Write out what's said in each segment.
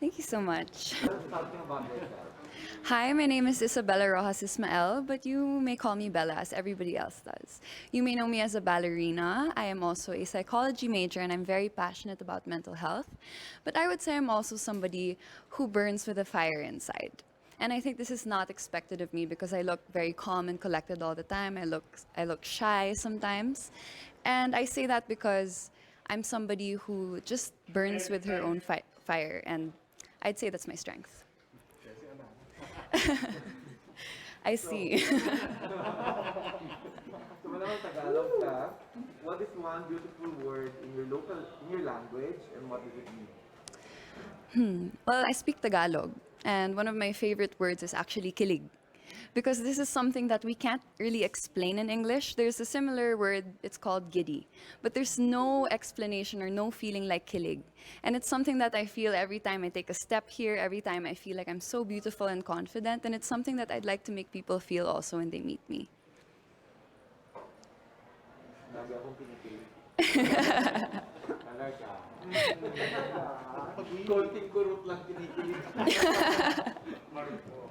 Thank you so much. Talking about yourself. Hi, my name is YSABELLA but you may call me Bella as everybody else does. You may know me as a ballerina. I am also a psychology major and I'm very passionate about mental health. But I would say I'm also somebody who burns with a fire inside. And I think this is not expected of me because I look very calm and collected all the time. I look shy sometimes. And I say that because I'm somebody who just burns with her own fire and I'd say that's my strength. I see. So whenever Tagalog ka, what is one beautiful word in your language, and what does it mean? Well, I speak Tagalog, and one of my favorite words is actually kilig. Because this is something that we can't really explain in English. There's a similar word, it's called giddy. But there's no explanation or no feeling like kilig. And it's something that I feel every time I take a step here, every time I feel like I'm so beautiful and confident. And it's something that I'd like to make people feel also when they meet me. Lagi akong pinipilit. Talaga. Konting kurot lang kinikilig. Marupok.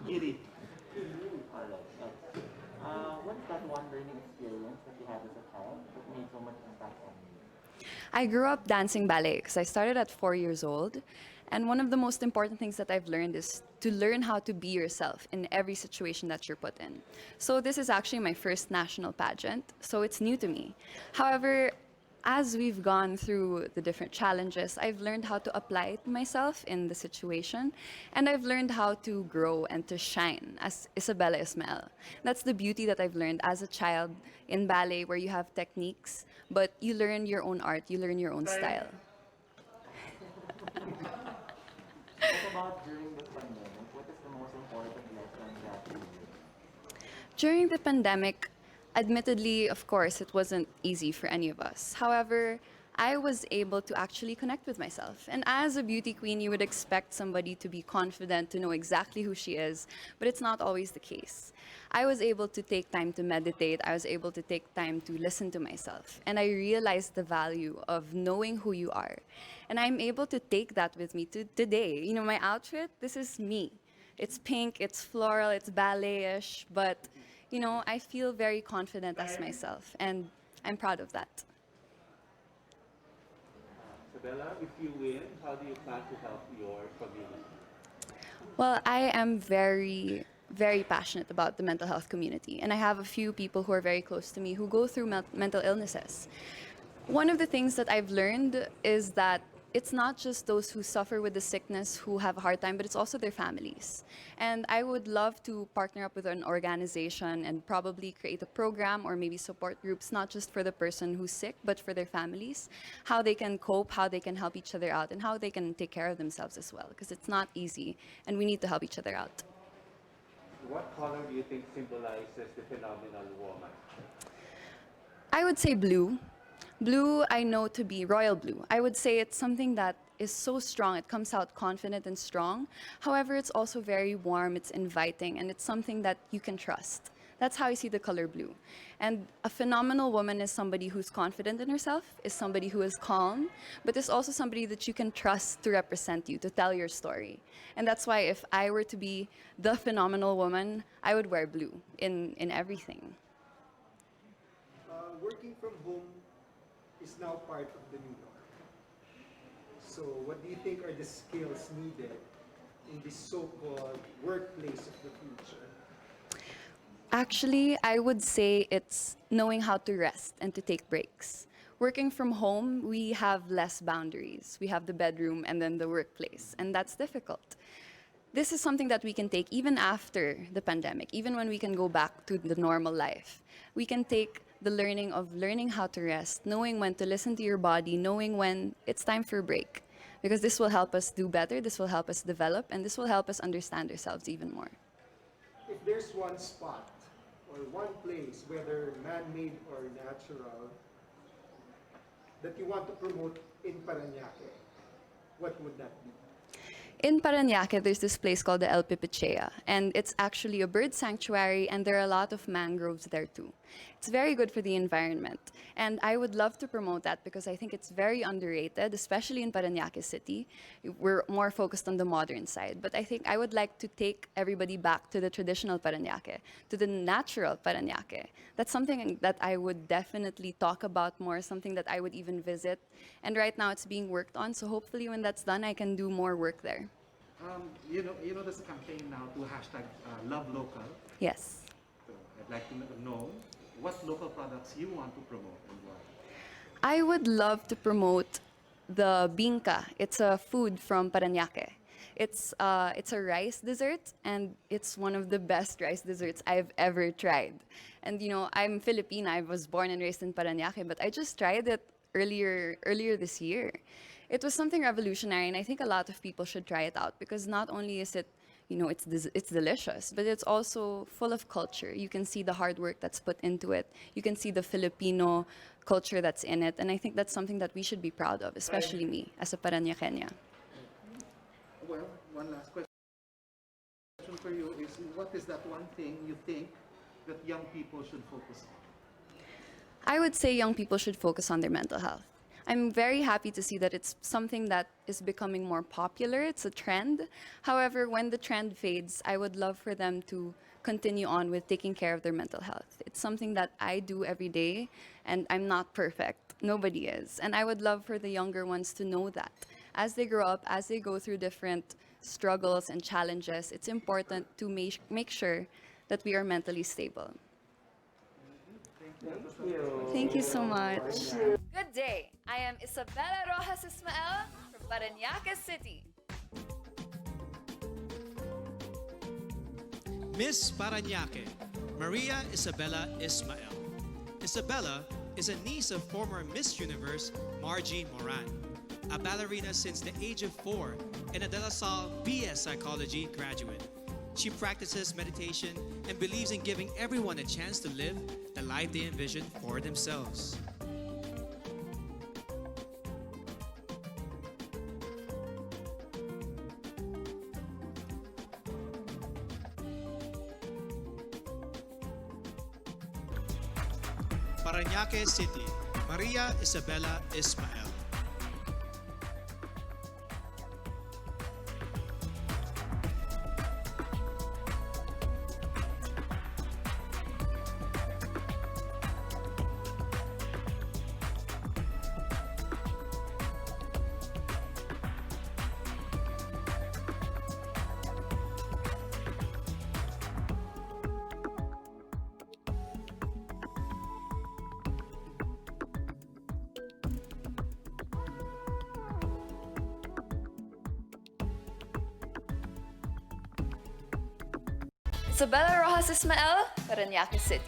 Girit. What's that one learning experience that you had as a child that made so much impact on you? I grew up dancing ballet because I started at 4 years old. And one of the most important things that I've learned is to learn how to be yourself in every situation that you're put in. So this is actually my first national pageant, so it's new to me. However, as we've gone through the different challenges, I've learned how to apply it myself in the situation, and I've learned how to grow and to shine as Isabella Ismael. That's the beauty that I've learned as a child in ballet, where you have techniques, but you learn your own art, you learn your own style. What about during the pandemic? What is the most important lesson that you learned? During the pandemic, admittedly, of course, it wasn't easy for any of us. However, I was able to actually connect with myself. And as a beauty queen, you would expect somebody to be confident, to know exactly who she is, but it's not always the case. I was able to take time to meditate. I was able to take time to listen to myself. And I realized the value of knowing who you are. And I'm able to take that with me to today. You know, my outfit, this is me. It's pink, it's floral, it's ballet-ish, but you know, I feel very confident as myself, and I'm proud of that. Isabella, if you win, how do you plan to help your community? Well, I am very passionate about the mental health community, and I have a few people who are very close to me who go through mental illnesses. One of the things that I've learned is that it's not just those who suffer with the sickness who have a hard time, but it's also their families. And I would love to partner up with an organization and probably create a program or maybe support groups, not just for the person who's sick, but for their families, how they can cope, how they can help each other out, and how they can take care of themselves as well, because it's not easy, and we need to help each other out. What color do you think symbolizes the phenomenal woman? I would say blue. Blue, I know to be royal blue. I would say it's something that is so strong. It comes out confident and strong. However, it's also very warm, it's inviting, and it's something that you can trust. That's how I see the color blue. And a phenomenal woman is somebody who's confident in herself, is somebody who is calm, but is also somebody that you can trust to represent you, to tell your story. And that's why if I were to be the phenomenal woman, I would wear blue in everything. Working from home is now part of the new norm. So what do you think are the skills needed in this so-called workplace of the future? Actually, I would say it's knowing how to rest and to take breaks. Working from home, we have less boundaries. We have the bedroom and then the workplace, and that's difficult. This is something that we can take even after the pandemic, even when we can go back to the normal life. We can take the learning of learning how to rest, knowing when to listen to your body, knowing when it's time for a break. Because this will help us do better, this will help us develop, and this will help us understand ourselves even more. If there's one spot or one place, whether man-made or natural, that you want to promote in Paranaque, what would that be? In Paranaque, there's this place called the El Pipicea, and it's actually a bird sanctuary, and there are a lot of mangroves there too. It's very good for the environment. And I would love to promote that because I think it's very underrated, especially in Paranaque City. We're more focused on the modern side. But I think I would like to take everybody back to the traditional Paranaque, to the natural Paranaque. That's something that I would definitely talk about more, something that I would even visit. And right now it's being worked on, so hopefully when that's done, I can do more work there. You know, there's a campaign now to hashtag Love Local. Yes. So I'd like to know what local products you want to promote and why. I would love to promote the binka. It's a food from Paranaque. It's a rice dessert, and it's one of the best rice desserts I've ever tried. And you know, I'm Filipina. I was born and raised in Paranaque, but I just tried it earlier this year. It was something revolutionary, and I think a lot of people should try it out because not only is it, you know, it's delicious, but it's also full of culture. You can see the hard work that's put into it. You can see the Filipino culture that's in it, and I think that's something that we should be proud of, especially me as a Paranaqueña. Well, one last question for you is, what is that one thing you think that young people should focus on? I would say young people should focus on their mental health. I'm very happy to see that it's something that is becoming more popular. It's a trend. However, when the trend fades, I would love for them to continue on with taking care of their mental health. It's something that I do every day, and I'm not perfect. Nobody is. And I would love for the younger ones to know that. As they grow up, as they go through different struggles and challenges, it's important to make sure that we are mentally stable. Thank you. Thank you so much. Good day. I am Isabella Rojas Ismael from Paranaque City. Miss Paranaque, Maria Isabella Ismael. Isabella is a niece of former Miss Universe Margie Moran, a ballerina since the age of 4 and a De La Salle BS Psychology graduate. She practices meditation and believes in giving everyone a chance to live the life they envision for themselves. Paranaque City, Maria Isabella Ismael. Isabella Rojas Ismael, Paranaque City.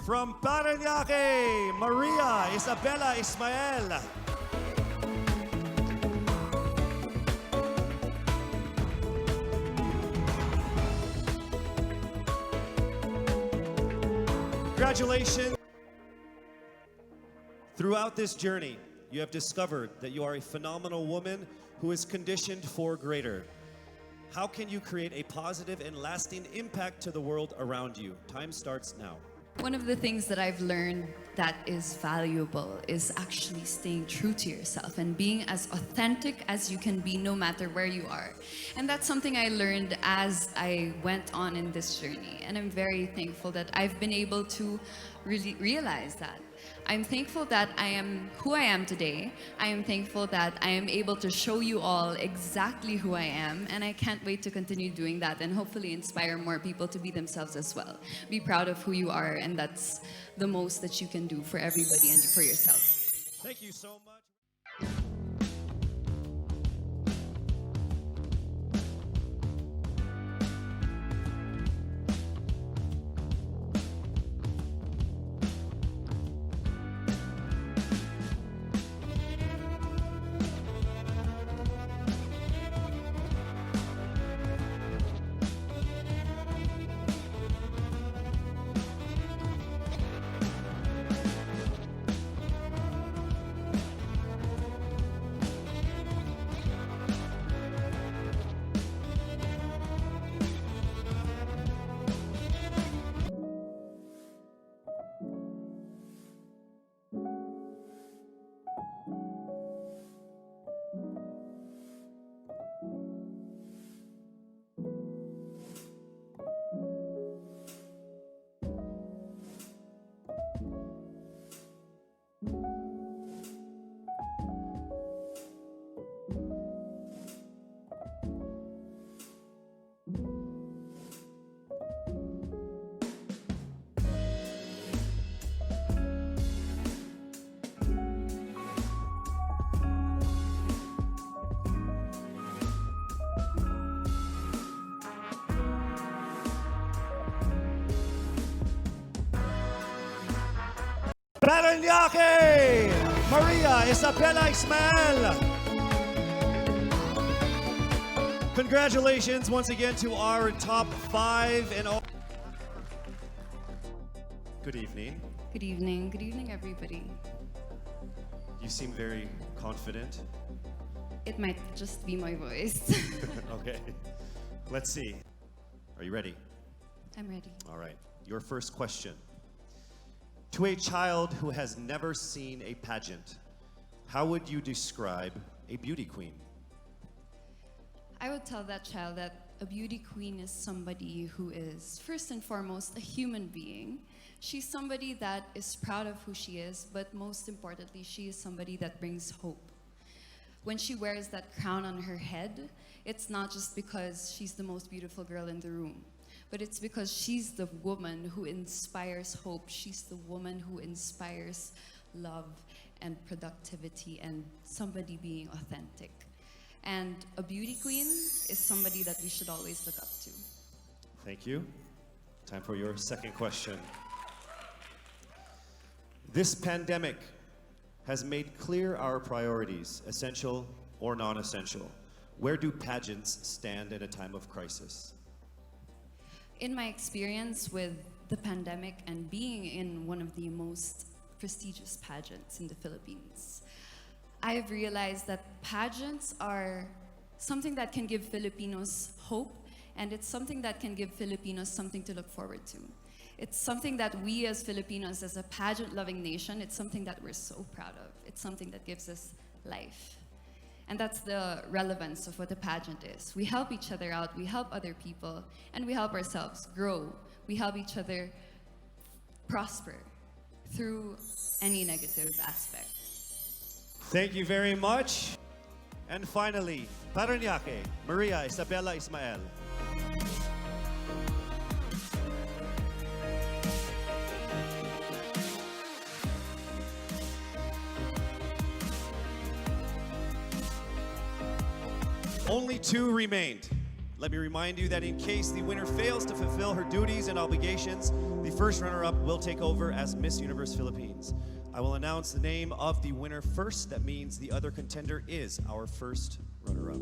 From Paranaque, Maria Isabella Ismael. Congratulations. Throughout this journey, you have discovered that you are a phenomenal woman who is conditioned for greater. How can you create a positive and lasting impact to the world around you? Time starts now. One of the things that I've learned that is valuable is actually staying true to yourself and being as authentic as you can be no matter where you are. And that's something I learned as I went on in this journey. And I'm very thankful that I've been able to really realize that. I'm thankful that I am who I am today. I am thankful that I am able to show you all exactly who I am, and I can't wait to continue doing that and hopefully inspire more people to be themselves as well. Be proud of who you are, and that's the most that you can do for everybody and for yourself. Thank you so much. Paranaque, Maria Isabella YSMAEL. Congratulations once again to our top 5 and all. Good evening. Good evening. Good evening, everybody. You seem very confident. It might just be my voice. Okay. Let's see. Are you ready? I'm ready. All right. Your first question. To a child who has never seen a pageant, how would you describe a beauty queen? I would tell that child that a beauty queen is somebody who is, first and foremost, a human being. She's somebody that is proud of who she is, but most importantly, she is somebody that brings hope. When she wears that crown on her head, it's not just because she's the most beautiful girl in the room, but it's because she's the woman who inspires hope. She's the woman who inspires love and productivity and somebody being authentic. And a beauty queen is somebody that we should always look up to. Thank you. Time for your second question. This pandemic has made clear our priorities, essential or non-essential. Where do pageants stand at a time of crisis? In my experience with the pandemic and being in one of the most prestigious pageants in the Philippines, I have realized that pageants are something that can give Filipinos hope, and it's something that can give Filipinos something to look forward to. It's something that we as Filipinos, as a pageant-loving nation, it's something that we're so proud of. It's something that gives us life. And that's the relevance of what a pageant is. We help each other out, we help other people, and we help ourselves grow. We help each other prosper through any negative aspect. Thank you very much. And finally, Paranaque, Maria Isabella YSMAEL. Only 2 remained. Let me remind you that in case the winner fails to fulfill her duties and obligations, the first runner-up will take over as Miss Universe Philippines. I will announce the name of the winner first. That means the other contender is our first runner-up.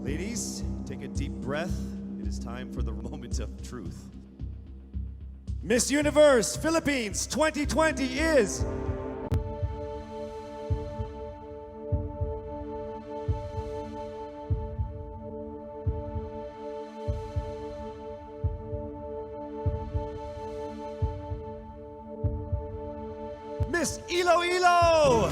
Ladies, take a deep breath. It is time for the moment of truth. Miss Universe Philippines 2020 is... Miss Iloilo!